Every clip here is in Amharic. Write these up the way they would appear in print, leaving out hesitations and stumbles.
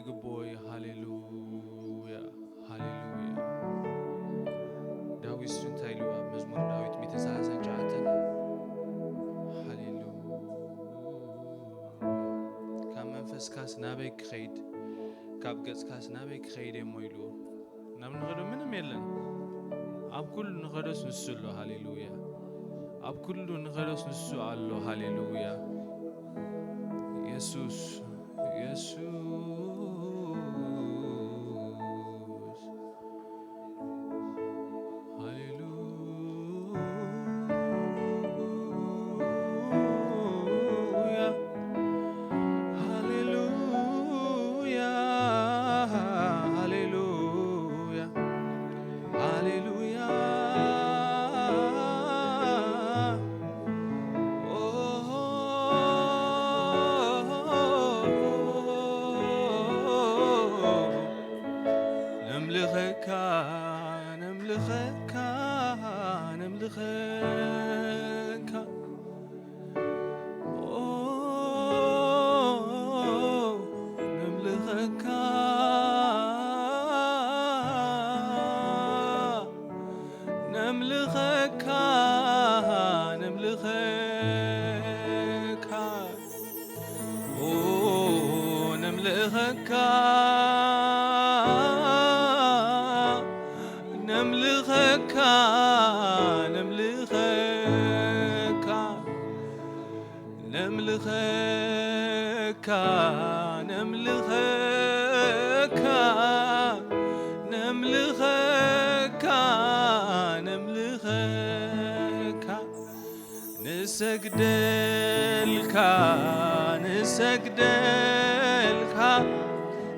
ይግቦይ ሃሌሉያ ሃሌሉያ ዳዊት ስንታይሉ መዝሙር ዳዊት ሚተሳሰን ጫተን ሃሌሉያ ካብ መንፈስካስ ናበይ ክኸይድ ካብ ገጽካስ ናበይ ክኸይድ የሞይሉ ናብ ንኸዶ ምንም የለን ኣብ ኩሉ ንኸዶስ ንሱ ኣሎ ሃሌሉያ ኣብ ኩሉ ንኸዶስ ንሱ ኣሎ ሃሌሉያ ኢየሱስ ኢየሱስ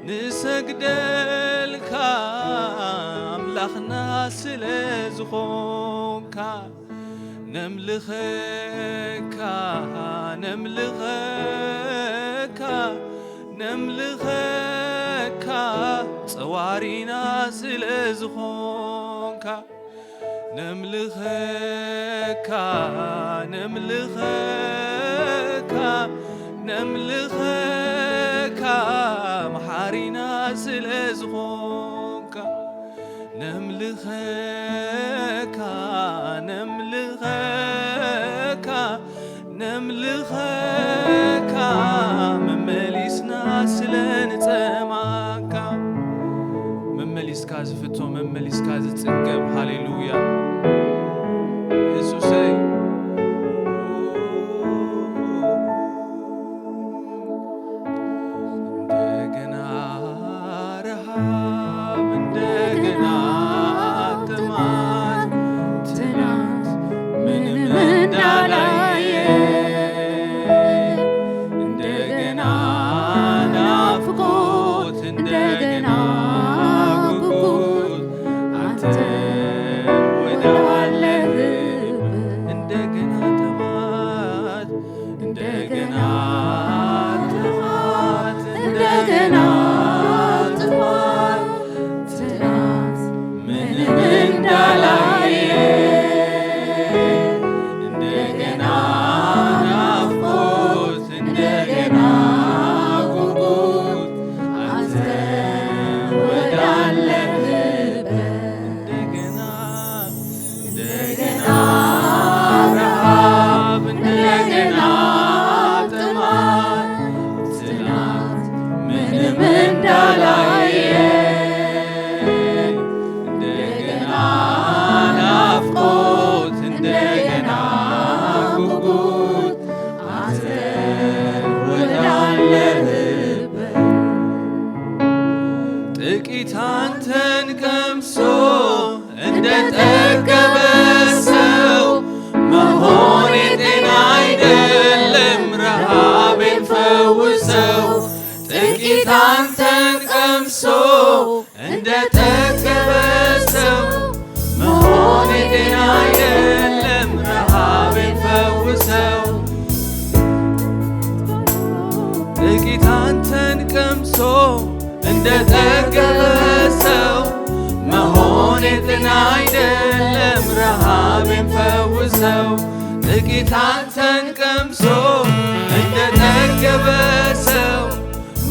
نسجدلك أملاخنا سلزخونك نملخك صوارينا سلزخونك نملخك محارينا سلزخونك نملخك ممليسنا سلنتماك ممليس كاز فتو ممليس كاز تسقب هاليلويا يسوعي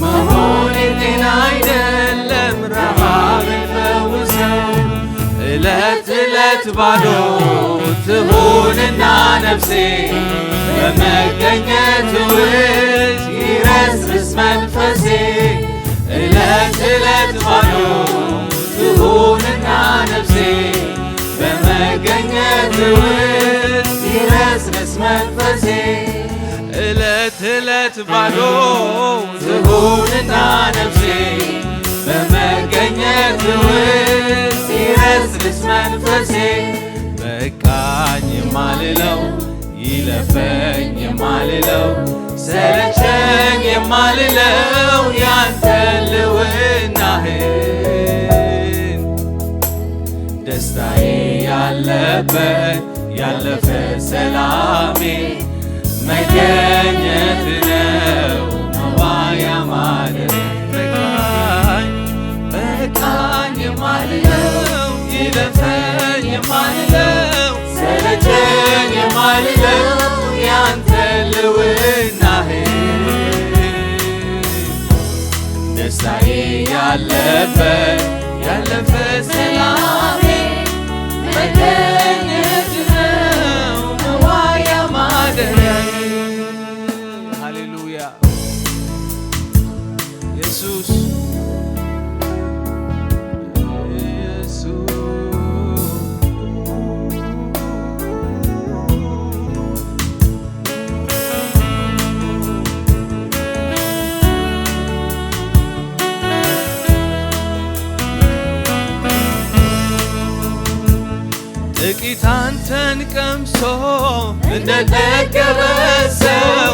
مهون الدناي ባዶ ትሁንና ነፍሴ በመገኘት ውስጥ ይረስርስ መንፈሴ ዕለት ዕለት ባዶ ትሁንና ነፍሴ በመገኘት ውስጥ ይረስርስ መንፈሴ ዕለት ዕለት ባዶ ትሁንና ነፍሴ በመገኘት ውስጥ ይረስርስ መንፈሴ በቃኝ የማልለው ይለፈኝ የማልለው ሰለቸኝ የማልለው ያንተ ልውናህን ደስታዬ ያለበት ያለፈ ሰላሜ መገኘት ነው መዋያ ማደሪያዬ በቃኝ የማልለው ይለፈኝ የማልለው ሰለቸኝ የማልለው ያንተ ልውናህን ደስታዬ ያለበት ያለፈ ሰላሜ መገኘት ነው መዋያ ማደሪያዬ ሃሌሉያ ኢየሱስ ጥቂት አንተን ቀምሶ እንደጠገበ ሰው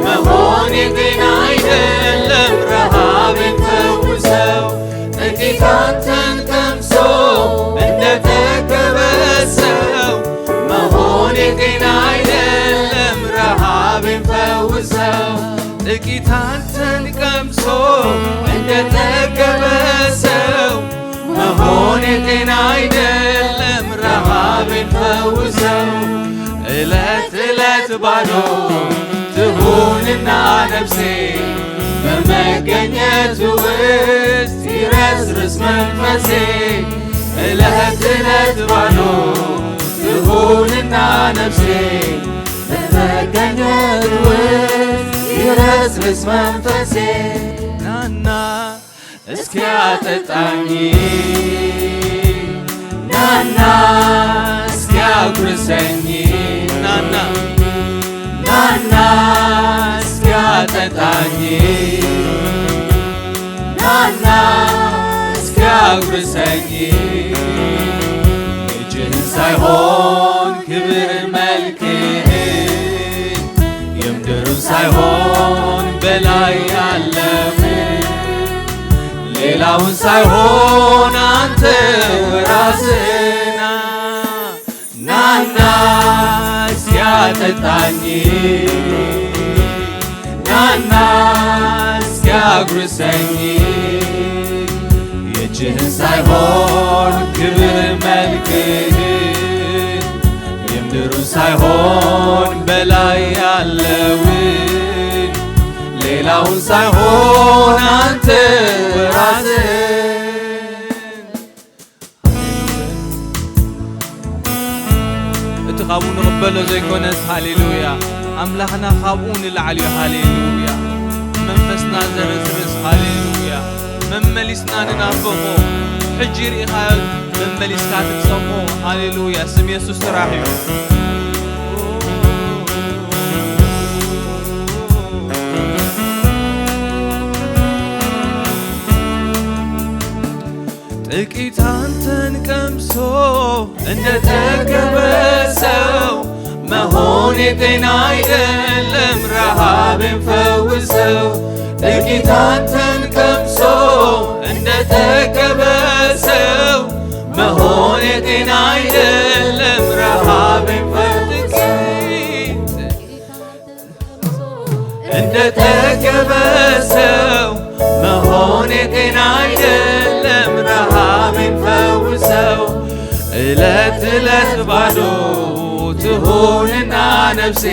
መሆን የጤና አይደለም ረሃብን ፈውሰው ጥቂት አንተን ቀምሶ እንደጠገበ ሰው መሆን የጤና አይደለም ረሃብን ፈውሰው ጥቂት አንተን ቀምሶ እንደጠገበ ሰው መሆን የጤና አይደለም ረሃብን ፈውሰው ዕለት ዕለት ባዶ ትሁንና ነፍሴ በመገኘቱ ውስጥ ይረስርስ መንፈሴ ዕለት ዕለት ባዶ ትሁንና ነፍሴ በመገኘቱ ውስጥ ይረስርስ መንፈሴ ናና እስኪያጠጣኝ ናና እስኪያጉርሰኝ ናና ናና እስኪያጠጣኝ ናና እስኪያጉርሰኝ እጅህን ሳይሆን ክብር መልክህን የምድሩን ሳይሆን በላይ ያለውን ሌላውን ሳይሆን አንተ ራስህና ናና እስኪያጠጣኝ ናና እስኪያጉርሰኝ የእጅህን ሳይሆን ክብር መልክህን የምድሩን ሳይሆን በላይ ያለውን ሌላውን ሳይሆን አንተ ራስህን እቲ ኻብኡ ንቕበሎ ዘይኮነስ ሃሌሉያ ኣምላኽና ኻብኡ ንላዕል እዩ ሃሌሉያ መንፈስና ዘረዝርስ ሃሌሉያ መመሊስና ንናፍቆ ሕጂ ርኢኻዮ መመሊስካ ትሰምዖ ሃሌሉያ ስም ኢየሱስ ስራሕ እዩ ጥቂት አንተን ቀምሶ እንደጠገበ ሰው መሆን የጤና አይደለም ረሃብን ፈውሰው ጥቂት አንተን ቀምሶ እንደጠገበ ሰው መሆን የጤና አይደለም ረሃብን ፈውሰው እንደጠገበ ሰው መሆን የጤና አይደለም ረሃብን ፈውሰው ዕለት ዕለት ባዶ ትሁንና ነፍሴ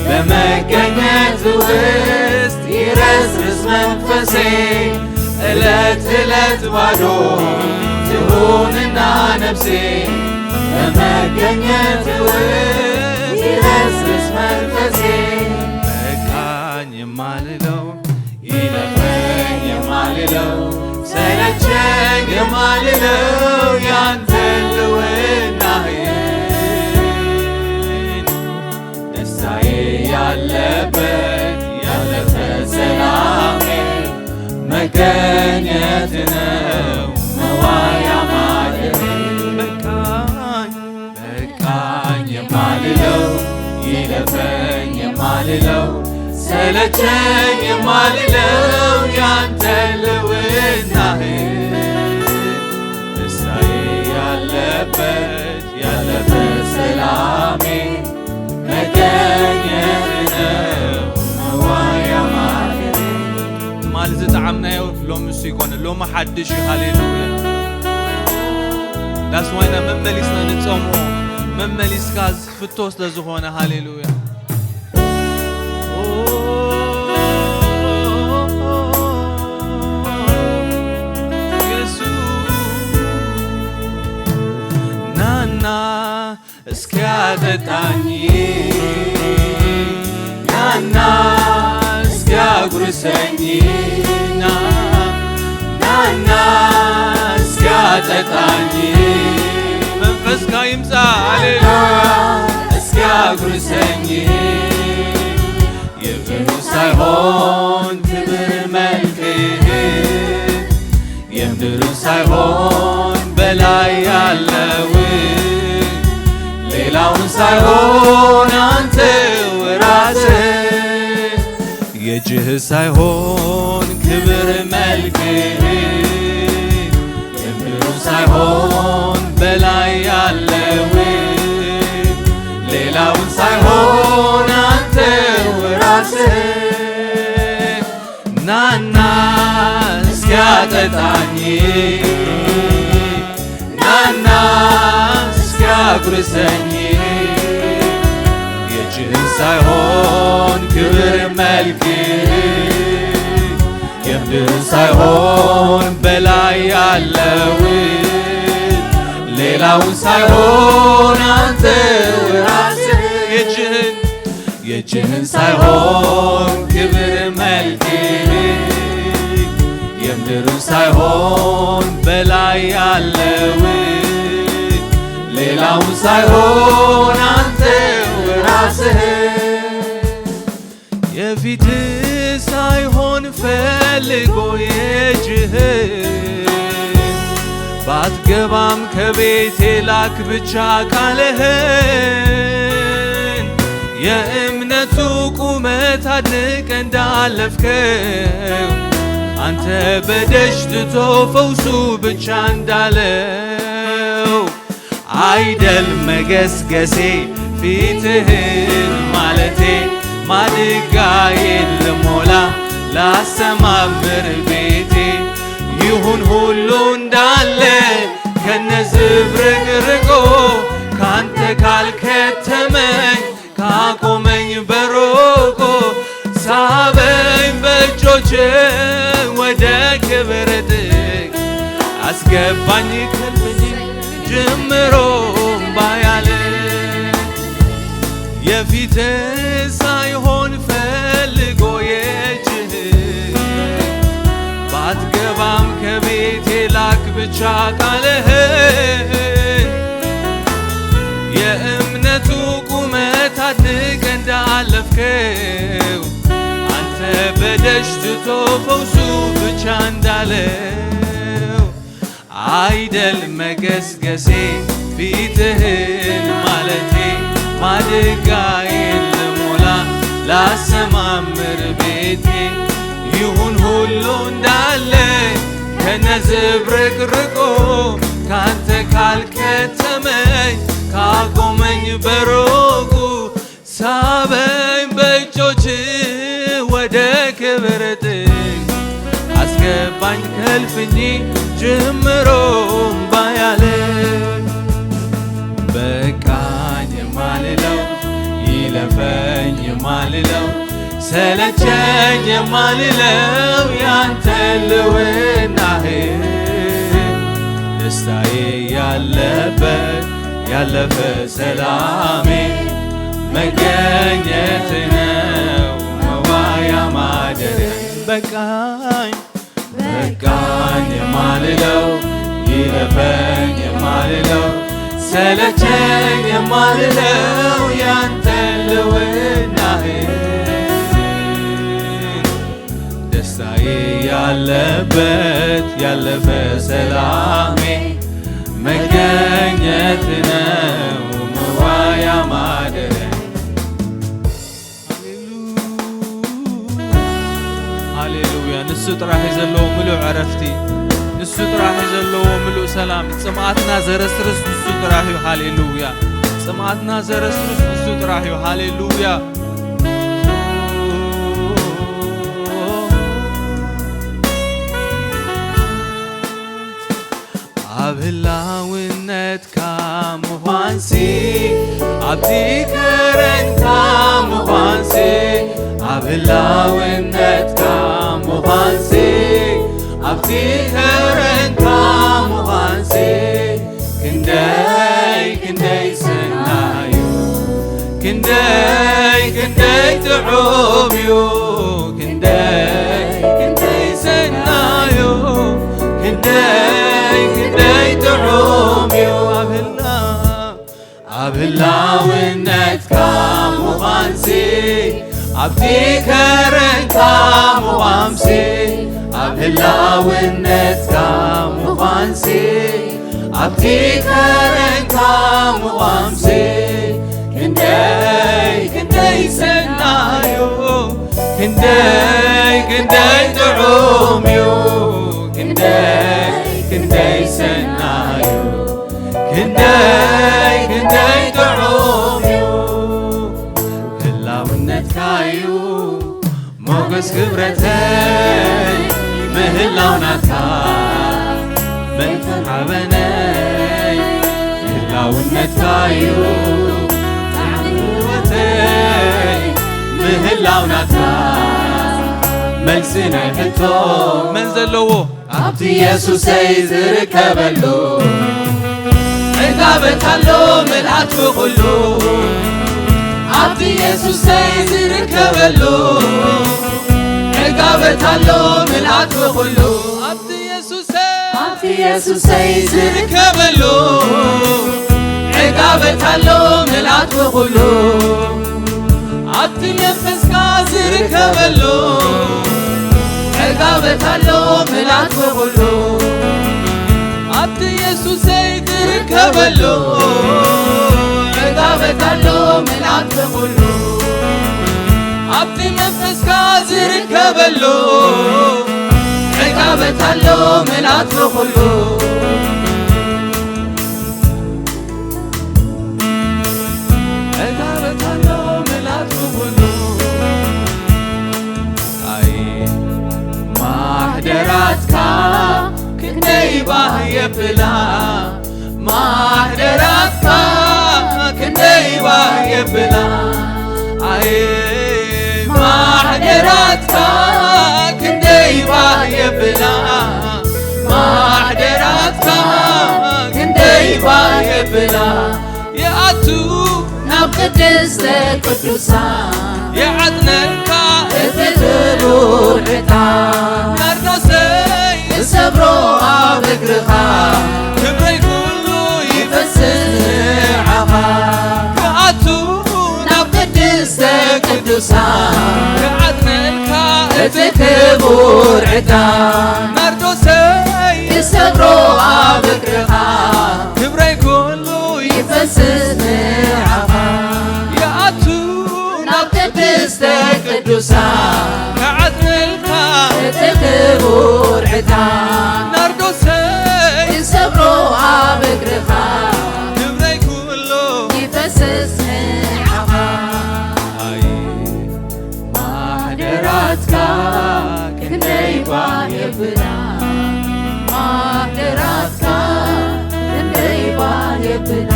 በመገኘት ውስጥ ይረስርስ መንፈሴ ዕለት ዕለት ባዶ ትሁንና ነፍሴ በመገኘት ይረስርስ መንፈሴ በቃኝ የማልለው ይለፈኝ የማልለው ሰለቸኝ የማልለው ያንተ ልውናህን ደስታዬ ያለበት ያለፈ ሰላሜ መገኘት ነው መዋያ ማደሬ በቃኝ የማልለው ይለፈኝ የማልለው ሰለቸኝ የማልለው ያንተ ልውናህን ደስታዬ ያለበት ያለፈ ሰላሜ መገኘት ነው መዋያ ማደሬ ማለት ዝጣዕምናዮ ሎሚ እሱ ይኮነ ሎሚ ሓድሽ እዩ ሃሌሉያ ዳስ ዋይና መመሊስና ንፀምኦ መመሊስካ ዝፍቶ ስለ ዝኾነ ሃሌሉያ ናና እስኪያጠጣኝ ናና እስኪያጉርሰኝ ናና እስኪያጠጣኝ መንፈስካ ይምጻ ሃሌሉያ እስኪያጉርሰኝ የብሩ ሳይሆን ክብር መልክህ የምድሩ ሳይሆን በላይ ያለው ሌላውን ሳይሆን አንተው ራስህ የእጅህ ሳይሆን ክብር መልክህ የምድሩ ሳይሆን በላይ ያለው ሌላውን ሳይሆን አንተው ራስህ ናና እስኪያጠጣኝ ናና እስኪያጉርሰኝ የእጅህን ሳይሆን ክብር መልክህ የምድርን ሳይሆን በላይ ያለው ሌላውን ሳይሆን አንተው ራስህ የእጅህን ሳይሆን ክብር መልክህ የምድርን ሳይሆን በላይ ያለው ሌላውን ሳይሆን አንተው ራስህ የፊት ሳይሆን ፈልጎ የእጅህ ባትገባም ከቤቴ ላክ ብቻ ቃልህን የእምነቱ ቁመት አድንቀ እንዳለፍከው አንተ በደጅ ትቶ ፈውሱ ብቻ እንዳለው አይደል መገስገሴ ፊትህን ማለቴ ማድጋዬን ልሞላ ላሰማምር ቤቴ ይሁን ሁሉ እንዳለ ከነዝብርቅርቆ ካንተ ካልከተመኝ ካቆመኝ በሮቆ ሳበኝ በእጆች ወደ ክብር ጥግ አስገባኝ ከልብኝ ጀምሮ ባያለ የፊት ሳይሆን ፈልጎ የእጅህ ባትገባም ከቤቴ ላክ ብቻ ቃልህን የእምነቱ ቁመት አድንቀ እንዳለፍከው አንተ በደጅ ትቶ ፈውሱ ብቻ እንዳለው አይደል መገስገሴ ፊትህን ማለቴ ማድጋዬን ልሞላ ላሰማምር ቤቴ ይሁን ሁሉ እንዳለ ከነዝብርቅርቆ ካንተ ካልከተመኝ ካቆመኝ በሮቁ ሳበኝ በእጆች ወደ ክብር ጥግ አስገባኝ ከልፍኝ ጀምሮ ባያለ በቃኝ የማልለው ይለፈኝ የማልለው ሰለቸኝ የማልለው ያንተ ልውናህ ደስታዬ ያለበት ያለፈ ሰላሜ መገኘት ነው መዋያ ማደሪያ በቃኝ በቃኝ የማልለው ይለፈኝ የማልለው ሰለቸኝ የማልለው ያንተ ልውናህን ደስታዬ ያለበት ያለፈ ሰላሜ መገኘት ነው መዋያ ማደሪያ ሃሌሉያ ንሱ ጥራሕ ዘለዎ ምሉእ ዕረፍቲ ንሱ ጥራሕ ዘለዎ ምሉእ ሰላም ጽምኣትና ዘረስርስ ንሱ ጥራሕ እዩ ሃሌሉያ ጽምኣትና ዘረስርስ ንሱ ጥራሕ እዩ ሃሌሉያ ኣብ ህላውነትካ ምዃንሲ ኣብቲ ከረንካ ምዃንሲ ኣብ ህላውነትካ ምዃንሲ ኣብቲ ከረንካ ምዃንሲ ክንደይ ክንደይ ሰናዩ ክንደይ ክንደይ ጥዑም እዩ ክንደይ ክንደይ ሰናዩ ክንደይ ክንደይ ጥዑም እዩ ኣብ ህላውነትካ ምዃንሲ ኣብቲ ከረንካ ምዃንሲ ኣብ ህላውነትካ ምዃንሲ ኣብቲ ከረንካ ምዃንሲ ክንደይ ክንደይ ሰናዩ ክንደይ ክንደይ ጥዑም እዩ ክንደይ ክንደይ ሰናዩ ክንደይ ክንደይ ጥዑም እዩ ህላውነትካ እዩ ሞገስ ክብረተይ ምህላውናትካ መንፈሓበነይ ህላውነትካ እዩ ሕይወተይ ምህላውናትካ መልሲ ናይ ሕቶ መን ዘለዎ ኣብቲ ኢየሱሰይ ዝርከበሉ ዕጋበታሎ ምልኣት ብኹሉ ኣብቲ ኢየሱሰይ ዝርከበሉ ዕጋበታሎ ምልኣት ብኹሉ ኣብቲ ኢየሱሰይ ዝርከበሉ ዕጋበታሎ ምልኣት ብኹሉ ኣብቲ መንፈስካ ዝርከበሉ ዕጋበታሎ ምልኣት ብኹሉ ኣብቲ ኢየሱሰይ ዝርከበሉ ዕጋበታሎ ምልኣት ብኹሉ ኣብቲ መንፈስካ ዝርከበሉ ዕጋበታሎ ምልኣት ብኹሉ ዕጋበታሎ ምልኣት ብኹሉ ኣይ ማሕደራትካ ክንደይ ባህ የብላ ማሕደራትካ ክንደይ ባህ የብላ ኣይ ማሕደራትካ ክንደይ ባህ የብላ ማሕደራትካ ክንደይ ባህ የብላ የኣቱ ናብ ቅድስተ ቅዱሳን የዓጥነካ እቲ ክቡር ዕጣን ናርዶሰይ ዝሰብሮ ኣብ እግርኻ ክብረይ ኩሉ ይፈስስ ንዓኻ የኣቱ ናብ ቅድስተ ቅዱሳን የዓጥነካ እቲ ክቡር ዕጣን ናርዶሰይ ዝሰብሮ ኣብ እግርኻ ክብረይ ኩሉ ይፈስስ ንዓኻ የኣቱ ናብ ቅድስተ ቅዱሳን የዓጥነካ እቲ ክቡር ዕጣን ናርዶሰይ ዝሰብሮ ኣብ እግርኻ ክብረይ ኩሉ ይፈስስ ንዓኻ ኣይ ማሕደራትካ ክንደይ ባህ የብላ ማሕደራትካ ክንደይ ባህ የብላ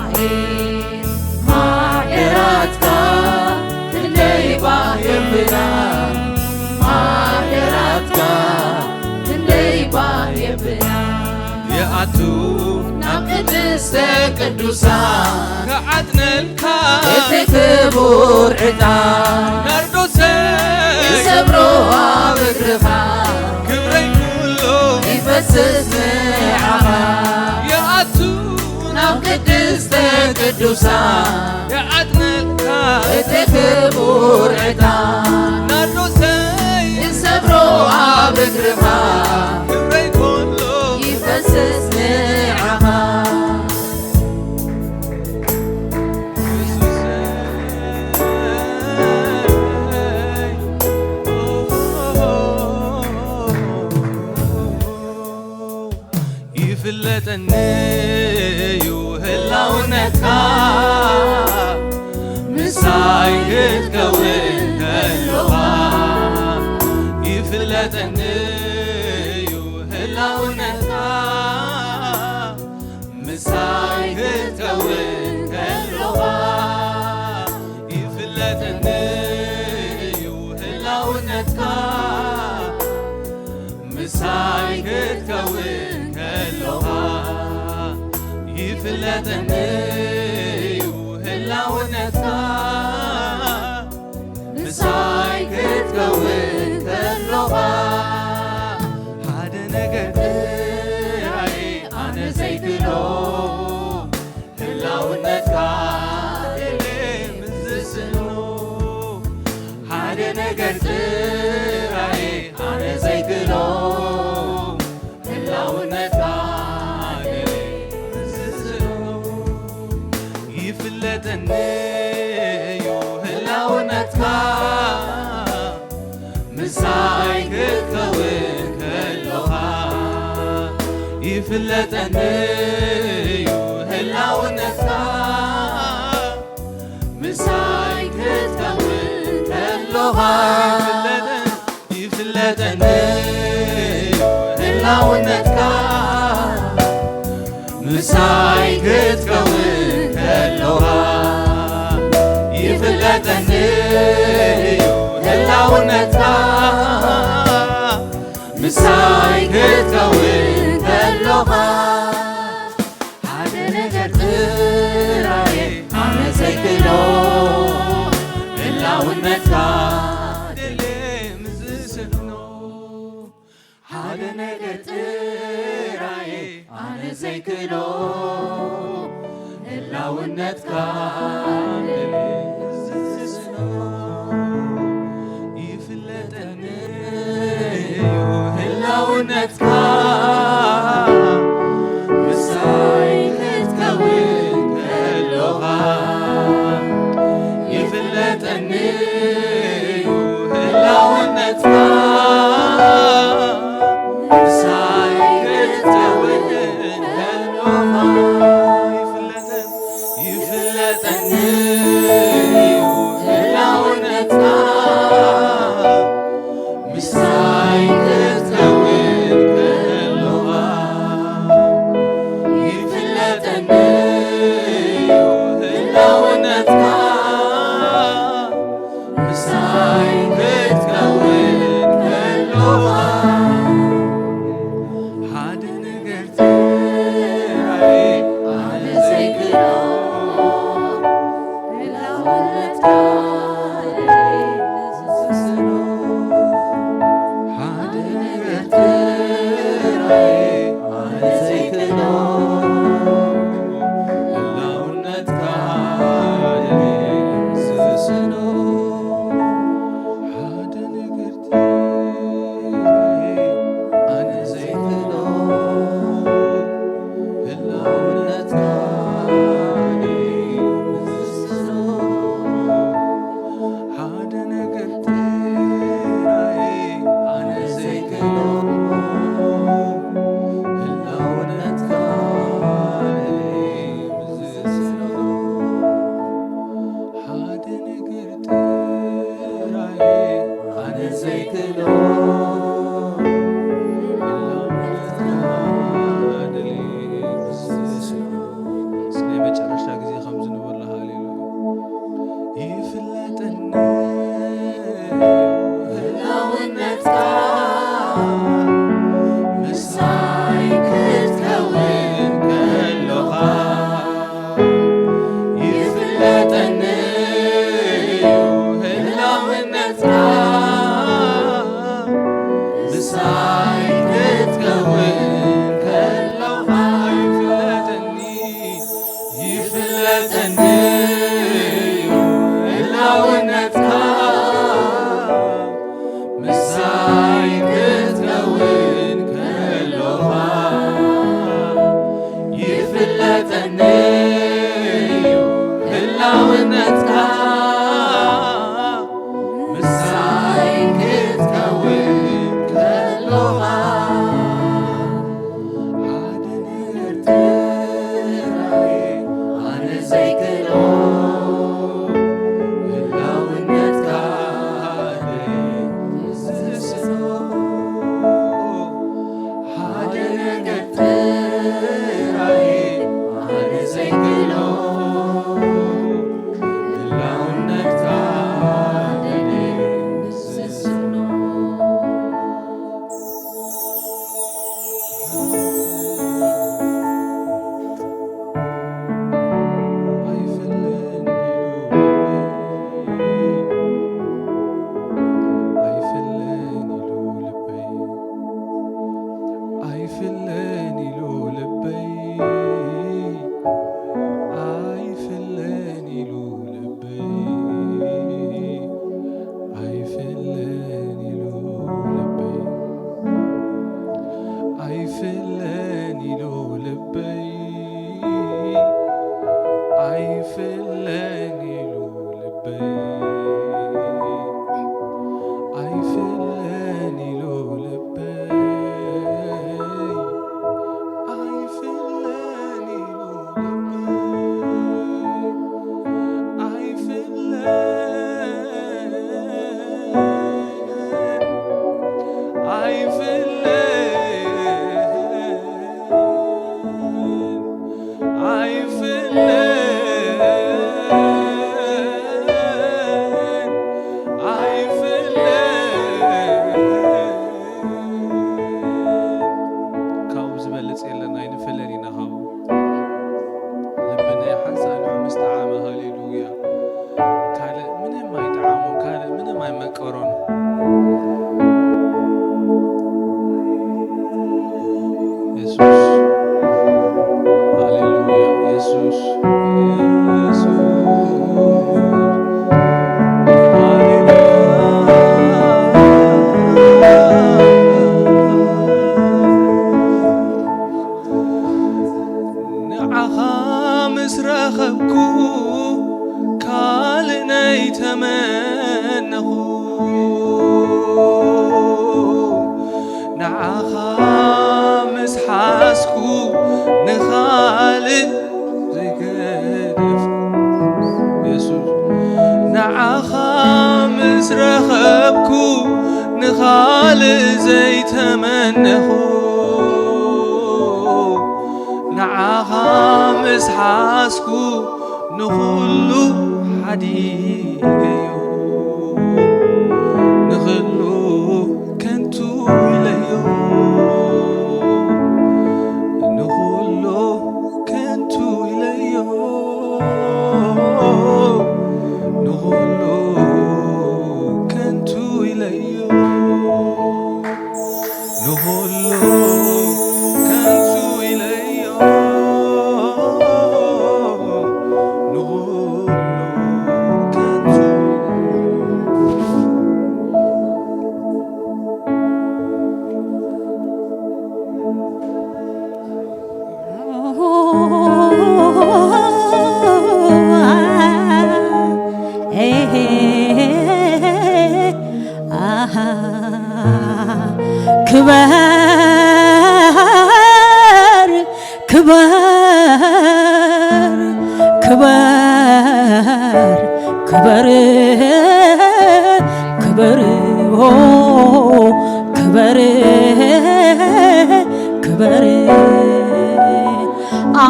ኣይ ማሕደራትካ ክንደይ ባህ የብላ ማሕደራትካ ክንደይ ባህ የብላ يأتو نقدس قدوسان كعدنلك اتكبور عطان نردوسي يسبروها بكرخا كبري كله يفسس نعما يأتو نقدس قدوسان يعدنلك اتكبور عطان نردوسي يسبروها بكرخا كبري كله يفسس نعما يفلتني وهلاونك مسايد كون اللغة يفلتني وهلاونك مسايد كون اللغة يفلتني وهلاونك مسايد كون اللغة يفلتني وهلاونك مسايد كون اللغة هذا نجد راي أنا زيتلو هلاونك اللي مزسنو هذا نجد راي أنا زيتلو هلاونك يفلتني وهلاونك مسايد كون اللغة يفلتني وهلاونك مسايد كون اللغة يفلتني وهلاونك مسايد كون اللغة يفلتني وهلاونك مسايد كون اللغة هذا نجد راي أنا زيكلو هلاونك اللي مزسنو هذا نجد راي أنا زيكلو هلاونك اللي مزسنو يفلتني وهلاونك مسايد كون اللغة يفلتني وهلاونك مسايد كون اللغة يفلتني وهلاونك مسايد كون اللغة يفلتني وهلاونك مسايد كون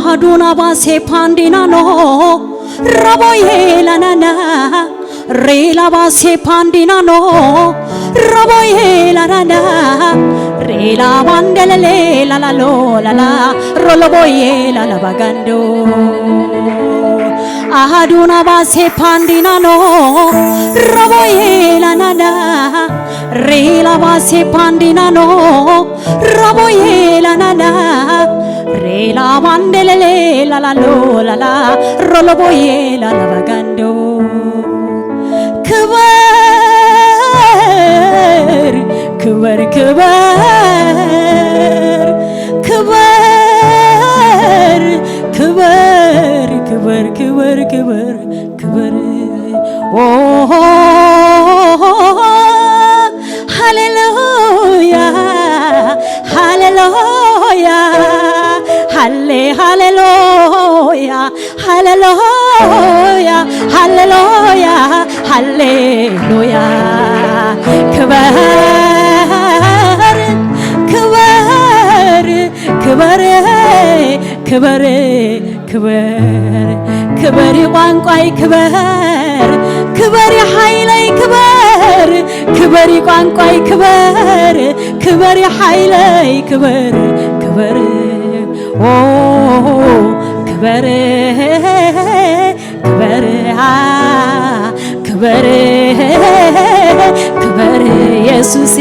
Ahaduna base pandina no raboye la nana rela base pandina no raboye la nana rela bandele la la lo la la roloboye la la bagando Ahaduna base pandina no raboye la nana rela base pandina no raboye la nana Rela mandelele la la lo la la roloboye la la bagando Kbar kbar kbar kbar kbar kbar kbar kbar kbar Oh hallelujah hallelujah Hallelujah, hallelujah, hallelujah, hallelujah. Kbar, kbar, kbar, kbar, kbar, kbar ቋንቋይ kbar, kbar ኃይለይ kbar, kbar ቋንቋይ kbar, kbar ኃይለይ kbar, kbar ክበር ኦ ክበር ክበር ክበር ክበር ኢየሱስ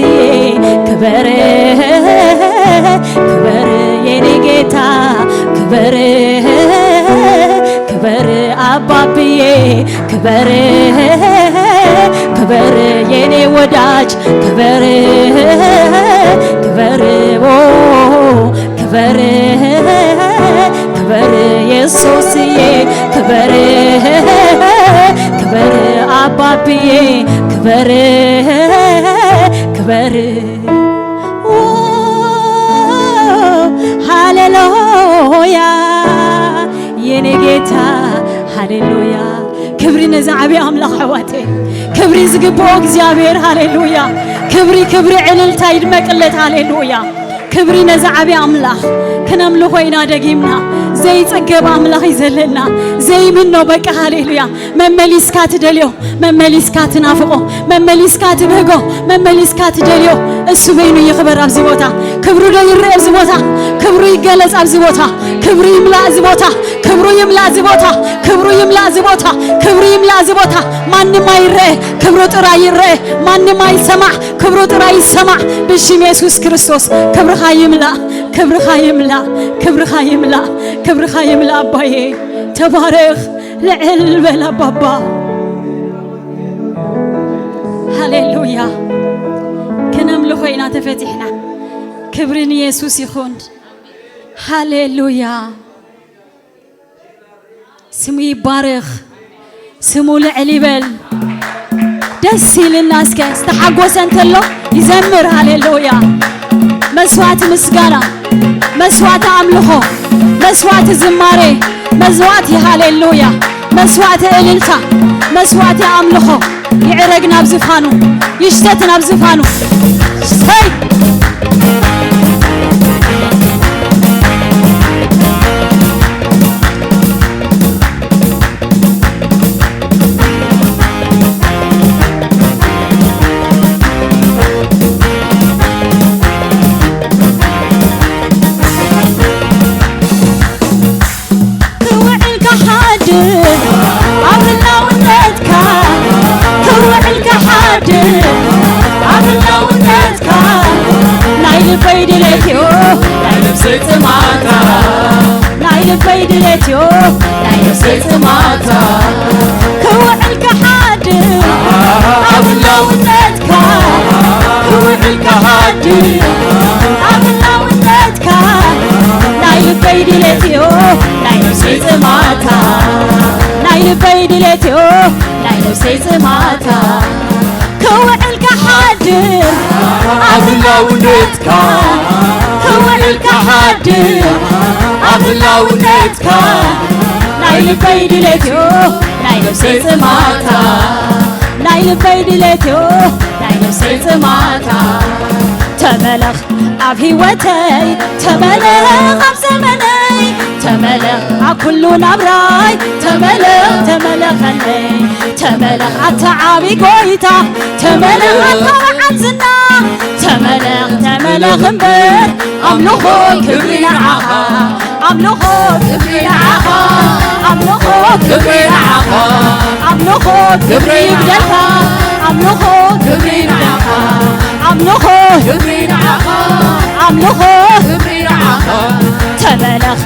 ክበር ክበር የኔ ጌታ ክበር ክበር አባብዬ ክበር ክበር የኔ ወዳጅ ክበር ክበር ኦ ክበር ክበር ኢየሱስዬ ክበር ክበር አባብዬ ክበር ክበር ሃሌሉያ የኔ ጌታ ሃሌሉያ ክብሪ ነዛዓቢ አምላኽ ሕዋቴ ክብሪ ዝግብኦ እግዚአብሔር ሃሌሉያ ክብሪ ክብሪ ዕልልታ ይድመቅለት ሃሌሉያ ክብሪ ነዛዓቢ አምላኽ ክነምልኾ ኢና ደጊምና ዘይጸገብ አምላኽ ይዘለልና ዘይምን ነው በቃ ሃሌሉያ መመሊስካ ትደልዮ መመሊስካ ትናፍቆ መመሊስካ ትብህጎ መመሊስካ ትደልዮ እሱ በይኑ ይኽበር ኣብዚ ቦታ ክብሩ ዶ ይርአ ኣብዚ ቦታ ክብሩ ይገለጽ ኣብዚ ቦታ ክብሩ ይምላ ኣብዚ ቦታ ክብሩ ይምላ ኣብዚ ቦታ ክብሩ ይምላ ኣብዚ ቦታ ክብሩ ይምላ ኣብዚ ቦታ ማንም አይረአ ክብሩ ጥራ ይረአ ማንም አይሰማዕ ክብሩ ጥራ ይሰማዕ ብሽም ኢየሱስ ክርስቶስ ክብርኻ ይምላ ክብርኻ ይምላ ክብርኻ ይምላ ክብርኻ ይምላ አባዬ ተባረኽ ልዕል በል አባባ ሃሌሉያ ክነምልኾ ኢና ተፈቲሕና ክብሪ ንኢየሱስ ይኹን ሃሌሉያ ስሙ ይባረኽ ስሙ ልዕል ይበል ደስ ይልና እስከ ዝተሓጎሰ እንተሎ ይዘምር ሃሌሉያ መስዋዕት ምስጋና መስዋዕት አምልኾ መስዋዕት ዝማሬ መስዋዕት ሃሌሉያ መስዋዕት እልልታ መስዋዕት አምልኾ ይዕረግ ናብ ዝፋኑ ይሽተት ናብ ዝፋኑ ሰይ فيدلتيو لا يسيت ماتا كوعلك حادي أبلا ودتك كوعلك حادي أبلا ودتك لا يفيدلتيو لا يسيت ماتا لا يفيدلتيو لا يسيت ماتا كوعلك حادي أبلا ودتك كوعلك حادي أبلا ودتك نايل فيدلتيو نايل سيت ماتا نايل فيدلتيو نايل سيت ماتا تملخ أب هوتي تملخ أب زمني تملخ أكل نبراي تملخ تملخ اللي تملخ أتعابي قويتا تملخ أتعب زنا تملخ تملخ مبر أملخو كبرنا عخا أملخو كبرنا عخا أملخو كبرنا عخا أملخو كبري بدلها أملخو كبرنا عخا أملخو كبرنا عخا أملخو كبرنا عخا تملخ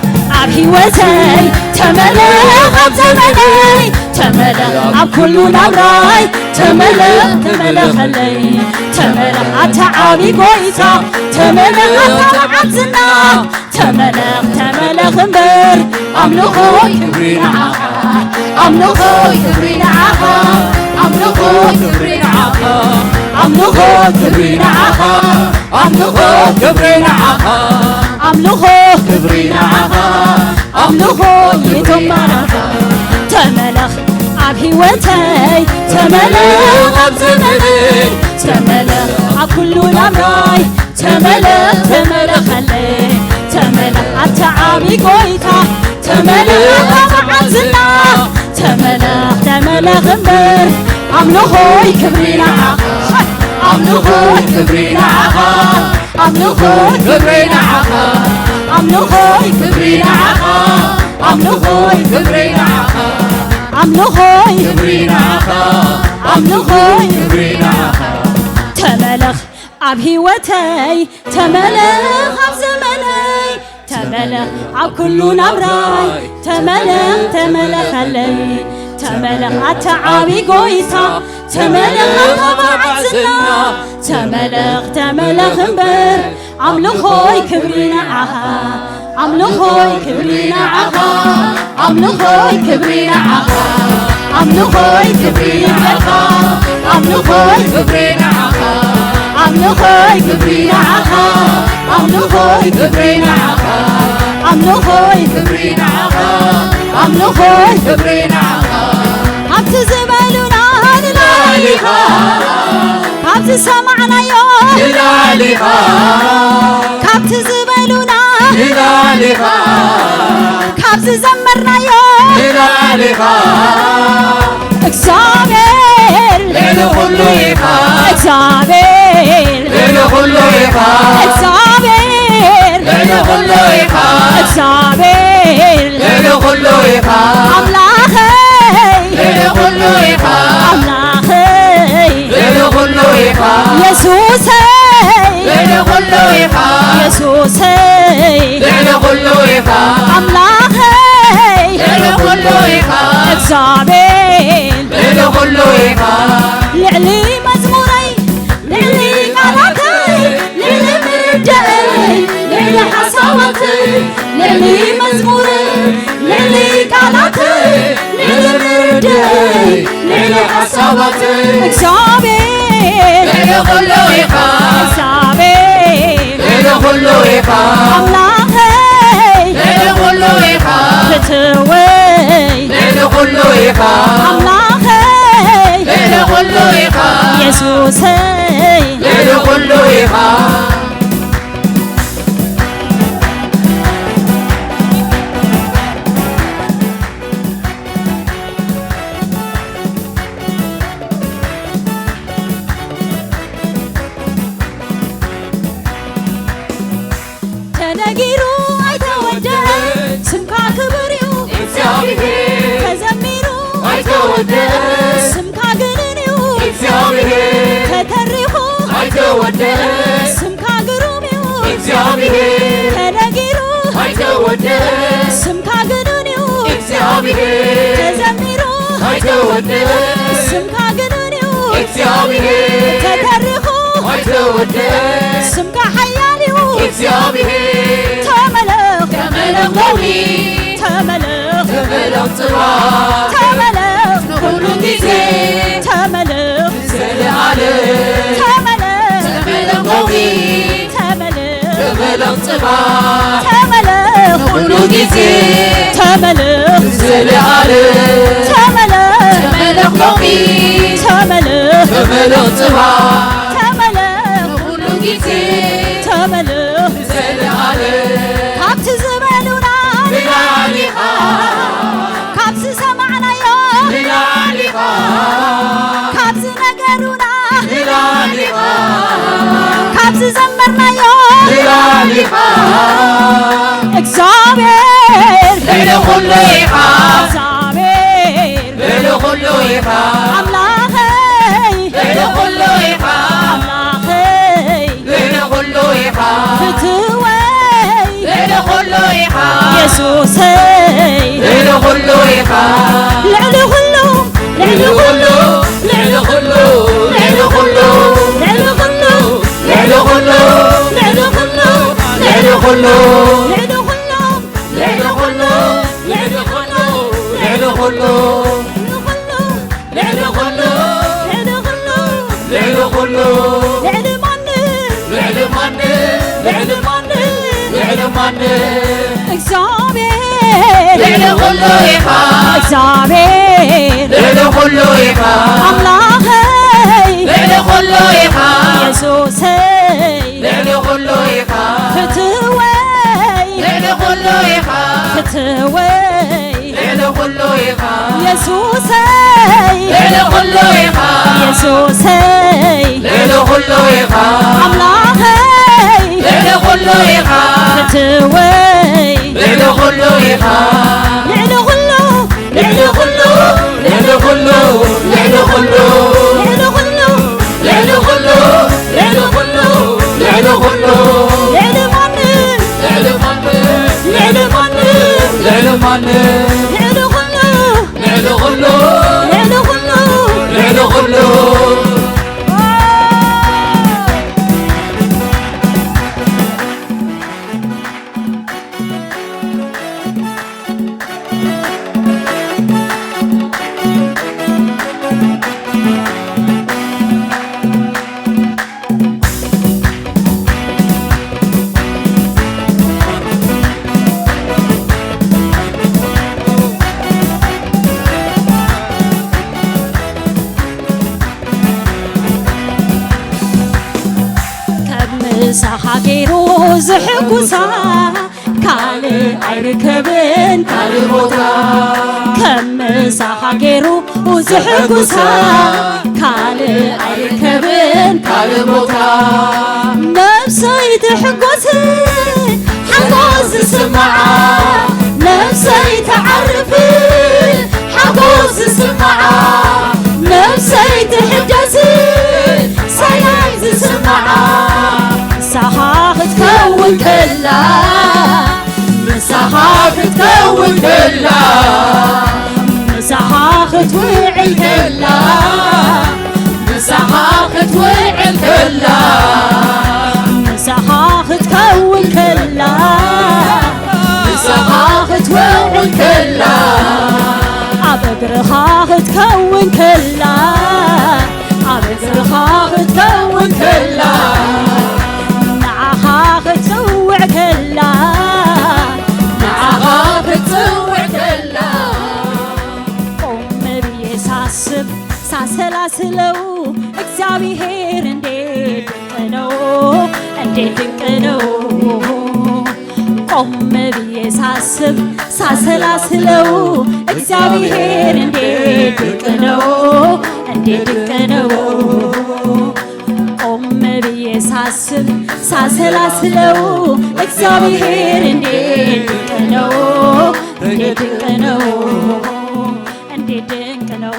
أب هوتي تملخ أب زمني تملخ أب كل نبراي تملخ تملخ اللي تملخ أتعابي قويتا تملخ أتعب زنا تملخ تملخ مبر أملخو كبرنا عخا أملخو كبرنا عخا أملخو كبرنا عخا أملخو كبرنا عخا أملخو كبرنا عخا أملخو كبرنا عخا أملخو يتمنا تملخ أب هوتي تملخ أب زمني تملخ أب كل نبراي تملخ تملخ اللي تملخ أتعابي قويتا تملخ أتعب زنا تملخ تملخ مبر أملخو كبرنا عخا أملخو كبرنا عخا أملخو كبرنا عخا أملخوي كبريناها أملخوي كبريناها تملخ عب هيوتي تملخ عب زمني تملخ عب كل نبراي تملخ تملخ علي تملخ عتعابي قويتا تملخ عتبعزنا تملخ تملخ مبر عملخوي كبرينا عها عملخوي كبرينا عها عملخوي كبرينا عها عملخوي كبرينا عها عملخوي كبرينا عها عملخوي كبرينا عها عملخوي كبرينا عها عملخوي كبرينا عها عملخوي كبرينا عها عبت زمالنا نلاليها عبت سمعنا يوم نلاليها عبت زمالنا نلاليها عبت زمرنا يوم نلاليها اكسابير ليلو كله يخاف اكسابير ليلو كله يخاف اكسابير ليلو كله يخاف اكسابير ليلو كله يخاف أملاخي ليلو كله يخاف أملاخي ليلو كله يخاف يسوسي ليلو كله يخاف يسوسي ليلو كله يخاف أملاخي ليلو كله يخاف اكسابير ليلو كله يخاف لعلي مزموري لعلي قلاتي لعلي مرجعي لعلي حصوتي لعلي مزموري لعلي قلاتي لعلي مرجعي لعلي حصوتي اكسابير ليلو كله يخاف اكسابير ليلو كله يخاف أملاخي ليلو كله يخاف فتوي ليلو كله يخاف أملاخي ليلو كله يخاف يسوسي ليلو كله يخاف تناجيرو أيتودع سمكا كبريو እግዚአብሔር تزميرو አይተወደድ سمكا جنينيو እግዚአብሔር تتريخو አይተወደድ سمكا جروميو እግዚአብሔር تناجيرو አይተወደድ سمكا جنينيو እግዚአብሔር تزميرو አይተወደድ سمكا جنينيو እግዚአብሔር تتريخو አይተወደድ سمكا حياليو እግዚአብሔር تملخ ተመለኽ ሎሚ تملخ ተመለኽ ጽባሕ تملخ ኩሉ ጊዜ تملخ ዘለዓለም تملخ ተመለኽ ሎሚ تملخ ተመለኽ ጽባሕ تملخ ኩሉ ጊዜ تملخ ዘለዓለም تملخ ተመለኽ ሎሚ تملخ ተመለኽ ጽባሕ تملخ ኩሉ ጊዜ تملخ ዘለዓለም ካብቲ ዝበሉና ንላሊኻ ካብቲ ሰማዕናዮ ንላሊኻ ካብቲ ነገሩና ንላሊኻ ካብቲ ዘመርናዮ ንላሊኻ እግዚአብሔር ለይለ ኩሉ ይኻፍ እግዚአብሔር ለይለ ኩሉ ይኻፍ አምላኸይ ለይለ ኩሉ ይኻፍ አምላኸይ ለይለ ኩሉ ይኻፍ ፍትወይ ለይለ ኩሉ ይኻፍ ኢየሱሰይ ለይለ ኩሉ ይኻፍ ልዕሊ ኩሉ ልዕሊ ኩሉ ልዕሊ ኩሉ ልዕሊ ኩሉ ልዕሊ ኩሉ ልዕሊ ኩሉ ልዕሊ ኩሉ ልዕሊ ኩሉ ልዕሊ ኩሉ ልዕሊ ኩሉ ልዕሊ ኩሉ ልዕሊ ኩሉ ልዕሊ ኩሉ ልዕሊ ኩሉ ልዕሊ ማንም ልዕሊ ማንም ልዕሊ ማንም ልዕሊ ማንም እግዚአብሔር ልዕሊ ኩሉ ይኻፍ እግዚአብሔር ልዕሊ ኩሉ ይኻፍ አምላኸይ ልዕሊ ኩሉ ይኻፍ ኢየሱሰይ ልዕሊ ኩሉ ይኻፍ ፍትወይ ልዕሊ ኩሉ ይኻፍ ፍትወይ ልዕሊ ኩሉ ይኻፍ ኢየሱሰይ ልዕሊ ኩሉ ይኻፍ ኢየሱሰይ ልዕሊ ኩሉ ይኻፍ አምላኸይ ልዕሊ ኩሉ ይኻፍ ፍትወይ ልዕሊ ኩሉ ይኻፍ ልዕሊ ኩሉ ልዕሊ ኩሉ نعلو غلو سحاجيرو زحقوسا كالي عركبن كالي موتا كم سحاجيرو زحقوسا كالي عركبن كالي موتا نفسي تحقوسي حقوس سمعا نفسي تعرفي حقوس سمعا نفسي تحجزي سيايز سمعا مساحة تكون كلها مساحة تكون كلها مساحة توعي كلها مساحة توعي كلها مساحة تكون كلها مساحة توعي كلها عبقرها تكون كلها عبقرها تكون كلها تسوع كلا معاها تسوع كلا قوم بيساسب ساسلاسلو እግዚአብሔር እንዴት ድንቅ ነው ቆም ብዬ ሳስብ ሳሰላስለው እግዚአብሔር እንዴት ድንቅ ነው ሳስብ ሳሰላስለው እግዚአብሔር እንዴት ድንቅ ነው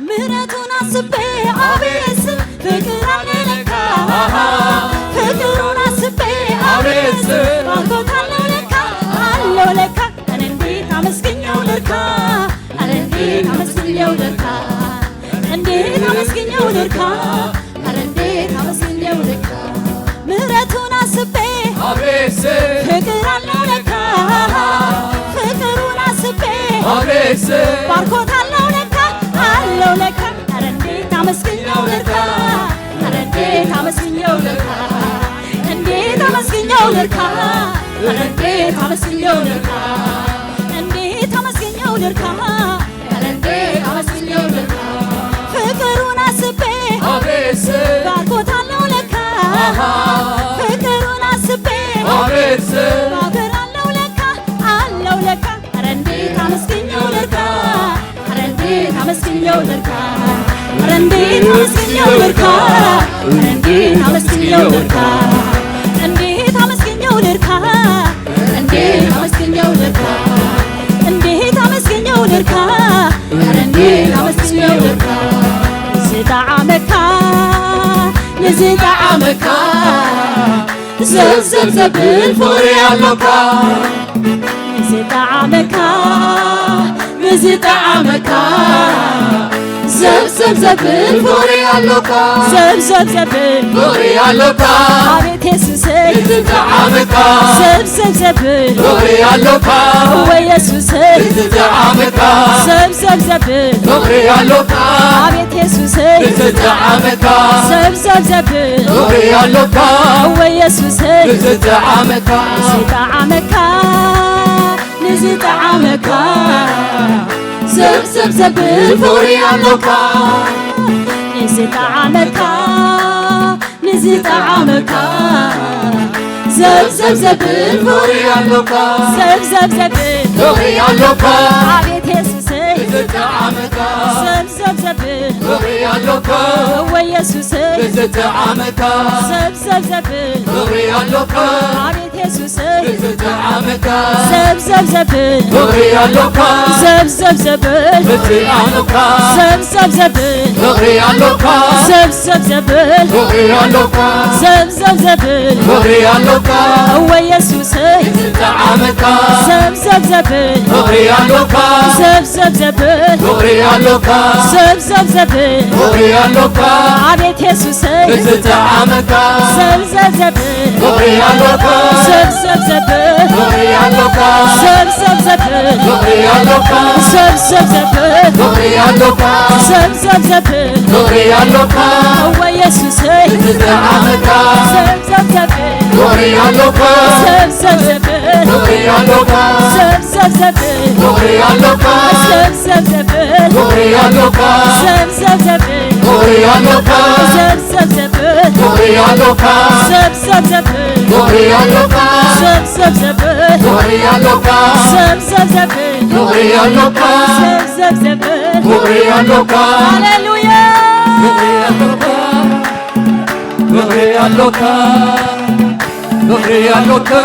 ምሕረቱን አስቤ አቤት ፍቅር አለለካ ፍቅሩን አስቤ አቤት ባርኮት አለው ለካ እንዴት አመስግኘው ለካ እንዴት አመስግኘው ለካ እንዴት አመስግኘው ለካ እንዴት አመስግኘው ለካ ምሕረቱን አስቤ አቤት ፍቅር አለው ለካ ፍቅሩን አስቤ አቤት ባርኮት አለው ለካ እንዴት አመስግኘው ለካ እንዴት አመስግኘው ለካ እንዴት አመስግኘው ለካ እንዴት አመስግኘው ለካ እንዴት አመስግኘው ለካ እንዴት አመስግኘው ለካ ፍቅሩን አስቤ አቤት ባርኮት አለው ለካ ፍቅሩን አስቤ አቤት ባርኮት አለው ለካ እንዴት አመስግኘው ለካ እንዴት አመስግኘው ለካ እንዴት አመስግኘው ለካ እንዴት አመስግኘው ለካ እንዴት አመስግኘው ለካ እንዴት አመስግኘው ለካ እንዴት አመስግኘው ለካ እንዴት አመስግኘው ለካ ንዝጣዓመካ ዘብዘብ ፍቅሪ ኣለካ ንዝጣዓመካ ዘብዘብ ፍቅሪ ኣለካ ዘብዘብ ፍቅሪ ኣለካ አቤት ኢየሱሰይ ንዝጣዓመካ ዘብዘብ ፍቅሪ ኣለካ ወኢየሱሰይ ንዝጣዓመካ ዘብዘብ ፍቅሪ ኣለካ አቤት ኢየሱሰይ ንዝጣዓመካ ዘብዘብ ፍቅሪ ኣለካ ወኢየሱሰይ ንዝጣዓመካ ንዝጣዓመካ ዘብዘብ ፍቅሪ ኣለካ ንዝጣዓመካ ዘብዘብ ፍቅሪ ኣለካ ዘብዘብ ፍቅሪ ኣለካ አቤት ኢየሱሰይ ንዝጣዓመካ ዘብዘብ ፍቅሪ ኣለካ ወኢየሱሰይ ንዝጣዓመካ ዘብዘብ ፍቅሪ ኣለካ አቤት ኢየሱሰይ ንዝጣዓመካ ዘብዘብ ፍቅሪ ኣለካ ዘብዘብ ንዝጣዓመካ ዘብዘብ ፍቅሪ ኣለካ ዘብዘብ ፍቅሪ ኣለካ ዘብዘብ ፍቅሪ ኣለካ ወኢየሱሰይ ንዝጣዓመካ زعمكا زب زب زبل دغري اللوكا زب زب زبل دغري اللوكا زب زب زبل دغري اللوكا عبيت يسوسي بتتعمكا زب زب زبل دغري اللوكا زب زب زبل دغري اللوكا زب زب زبل دغري اللوكا زب زب زبل دغري اللوكا زب زب زبل دغري اللوكا هو يسوسي بتتعمكا زب زب زبل دغري اللوكا زب زب زبل دغري اللوكا زب زب زبل دغري اللوكا زب زب زبل دغري اللوكا زب زب زبل دغري اللوكا زب زب زبل دغري اللوكا زب زب زبل دغري اللوكا زب زب زبل دغري اللوكا زب زب زبل دغري اللوكا زب زب زبل دغري اللوكا هاليلويا دغري اللوكا دغري اللوكا دغري اللوكا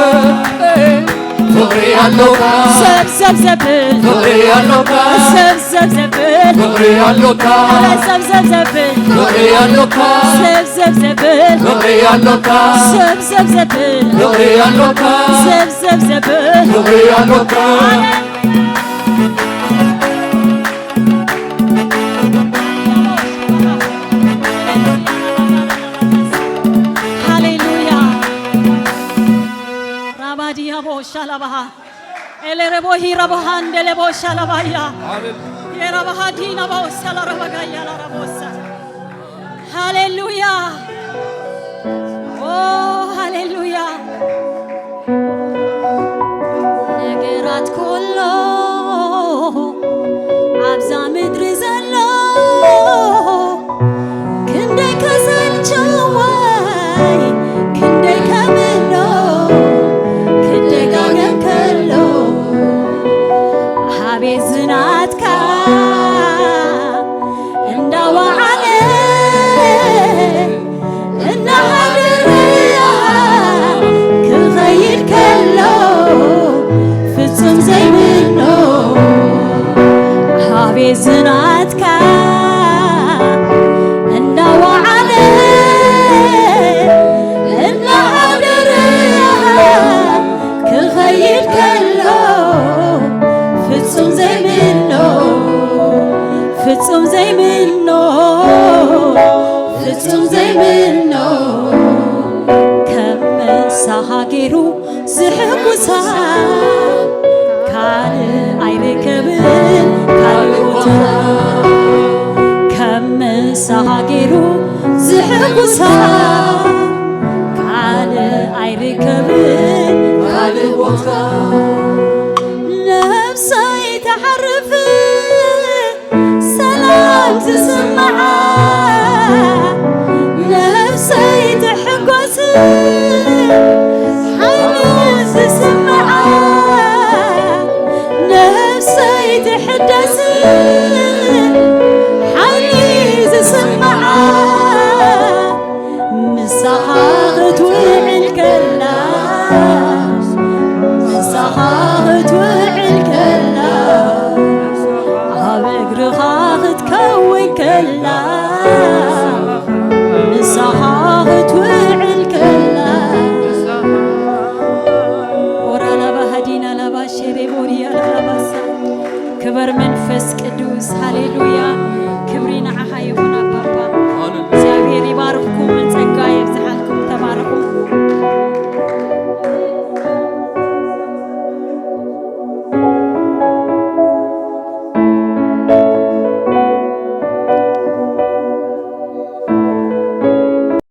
دغري اللوكا زب زب زبل دغري اللوكا زب زب زبل دغري اللوكا زب زب زبل دغري اللوكا زب زب زبل دغري اللوكا زب زب زبل دغري اللوكا زب زب زبل دغري اللوكا هاليلويا راباديا بوشالابها الربوهي ربهان دلبوشالابايا يا ربهادينا بوسالا ربغايا لا ربوسا هاليلويا اوه هاليلويا ነገራት ኩሎ ኣብዛ ምድሪ ዘሎ ክንደይ ከሰልቸዋይ ክንደይ ከምሎ ክደጋገም ከሎ ሃቤት ዝናትካ እንዳወዓለ እናሃድርያ ክኸይድ ከሎ ፍጹም ዘይብሎ ሃቤት ዝናትካ እንዳወዓለ እናሃድርያ ክኸይድ ከሎ ፍጹም ዘይብሎ ፍጹም ዘይብሎ ፍጹም ዘይብሎ ከም መሳኻ ገይሩ ዝሕጉሳ ካልእ ኣይርከብን ካልእ ቦታ ከም መሳኻ ገይሩ ዝሕጉሳ ካልእ ኣይርከብን ካልእ ቦታ ነፍሰይ ተሓርፍ ሰላም ዝስምዓ ነፍሰይ ትሕጐስ